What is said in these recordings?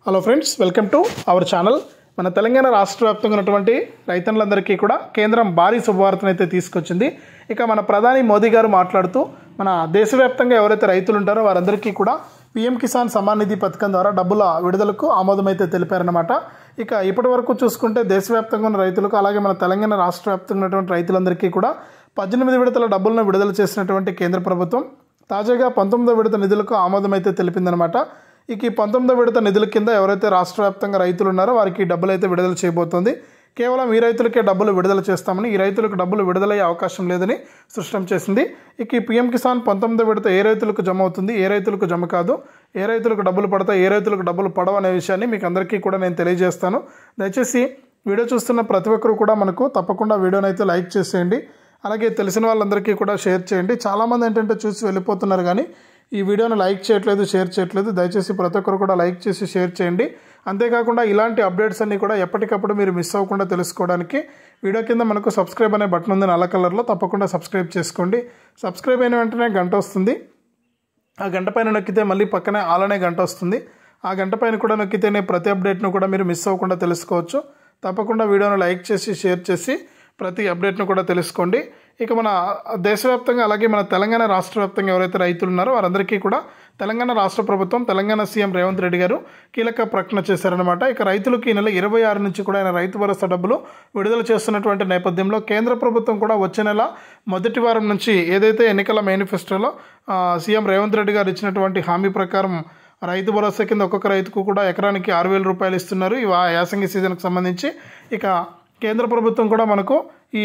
Hello friends, welcome to our channel. మన తెలంగాణ రాష్ట్ర వ్యాప్తంగా ఉన్నటువంటి రైతన్నులందరికీ కూడా కేంద్రం భారీ శుభవార్తను అయితే తీసుకొచ్చింది. ఇక మన ప్రధాని మోదీ గారు మాట్లాడుతూ మన దేశవ్యాప్తంగా ఎవరైతే రైతులు ఉంటారో వారందరికీ కూడా పీఎం కిసాన్ సమ్మాన్ నిధి పథకం ద్వారా డబ్బుల విడుదలకు ఆమోదమైతే తెలిపారన్నమాట. ఇక ఇప్పటి వరకు చూసుకుంటే దేశవ్యాప్తంగా ఉన్న రైతులకు అలాగే మన తెలంగాణ రాష్ట్ర వ్యాప్తంగా ఉన్నటువంటి రైతులందరికీ కూడా 18 విడతల డబ్బులను విడుదల చేసినటువంటి కేంద్ర ప్రభుత్వం తాజాగా 19వ విడత నిధులకు ఆమోదమైతే తెలిపిందనమాట. ఇక ఈ 19వ విడత నిధుల కింద ఎవరైతే రాష్ట్ర వ్యాప్తంగా రైతులు ఉన్నారో వారికి డబ్బులు అయితే విడుదల చేయబోతోంది. కేవలం ఈ రైతులకే డబ్బులు విడుదల చేస్తామని, ఈ రైతులకు డబ్బులు విడుదలయ్యే అవకాశం లేదని స్పష్టం చేసింది. ఇక ఈ పీఎం కిసాన్ 19వ విడత ఏ రైతులకు జమ అవుతుంది, ఏ రైతులకు జమ కాదు, ఏ రైతులకు డబ్బులు పడతాయి, ఏ రైతులకు డబ్బులు పడవు అనే విషయాన్ని మీకు అందరికీ కూడా నేను తెలియజేస్తాను. దయచేసి వీడియో చూస్తున్న ప్రతి ఒక్కరు కూడా మనకు తప్పకుండా వీడియోని అయితే లైక్ చేసేయండి. అలాగే తెలిసిన వాళ్ళందరికీ కూడా షేర్ చేయండి. చాలామంది ఏంటంటే చూసి వెళ్ళిపోతున్నారు కానీ ఈ వీడియోను లైక్ చేయట్లేదు, షేర్ చేయట్లేదు. దయచేసి ప్రతి ఒక్కరు కూడా లైక్ చేసి షేర్ చేయండి. అంతేకాకుండా ఇలాంటి అప్డేట్స్ అన్నీ కూడా ఎప్పటికప్పుడు మీరు మిస్ అవ్వకుండా తెలుసుకోవడానికి వీడియో కింద మనకు సబ్స్క్రైబ్ అనే బటన్ ఉంది నల్ల కలర్లో, తప్పకుండా సబ్స్క్రైబ్ చేసుకోండి. సబ్స్క్రైబ్ అయిన వెంటనే గంట వస్తుంది. ఆ గంట పైన నొక్కితే మళ్ళీ పక్కనే ఆల్ అనే గంట వస్తుంది. ఆ గంట పైన కూడా నొక్కితేనే ప్రతి అప్డేట్ను కూడా మీరు మిస్ అవ్వకుండా తెలుసుకోవచ్చు. తప్పకుండా వీడియోను లైక్ చేసి షేర్ చేసి ప్రతి అప్డేట్ను కూడా తెలుసుకోండి. ఇక మన దేశవ్యాప్తంగా అలాగే మన తెలంగాణ రాష్ట్ర వ్యాప్తంగా ఎవరైతే రైతులు ఉన్నారో వారందరికీ కూడా తెలంగాణ రాష్ట్ర ప్రభుత్వం, తెలంగాణ సీఎం రేవంత్ రెడ్డి గారు కీలక ప్రకటన చేశారనమాట. ఇక రైతులకు ఈ నెల 26 నుంచి కూడా ఆయన రైతు భరోసా డబ్బులు విడుదల చేస్తున్నటువంటి నేపథ్యంలో కేంద్ర ప్రభుత్వం కూడా వచ్చే నెల మొదటి వారం నుంచి ఏదైతే ఎన్నికల మేనిఫెస్టోలో సీఎం రేవంత్ రెడ్డి గారు ఇచ్చినటువంటి హామీ ప్రకారం రైతు భరోసా కింద ఒక్కొక్క రైతుకు కూడా ఎకరానికి 6,000 రూపాయలు ఇస్తున్నారు ఈ యాసంగి సీజన్కి సంబంధించి. ఇక కేంద్ర ప్రభుత్వం కూడా మనకు ఈ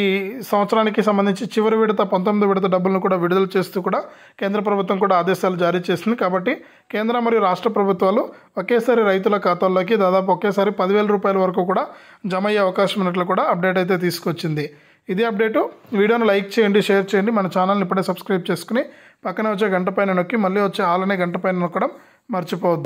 సంవత్సరానికి సంబంధించి చివరి విడత 19వ విడత డబ్బులను కూడా విడుదల చేస్తూ కూడా కేంద్ర ప్రభుత్వం కూడా ఆదేశాలు జారీ చేసింది. కాబట్టి కేంద్ర మరియు రాష్ట్ర ప్రభుత్వాలు ఒకేసారి రైతుల ఖాతాల్లోకి దాదాపు ఒకేసారి 10,000 రూపాయల వరకు కూడా జమ అయ్యే అవకాశం ఉన్నట్లు కూడా అప్డేట్ అయితే తీసుకొచ్చింది. ఇది అప్డేటు. వీడియోను లైక్ చేయండి, షేర్ చేయండి. మన ఛానల్ని ఇప్పుడే సబ్స్క్రైబ్ చేసుకుని పక్కన వచ్చే గంట పైన నొక్కి మళ్ళీ వచ్చే ఆల్ అనే గంట పైన నొక్కడం మర్చిపోవద్దు.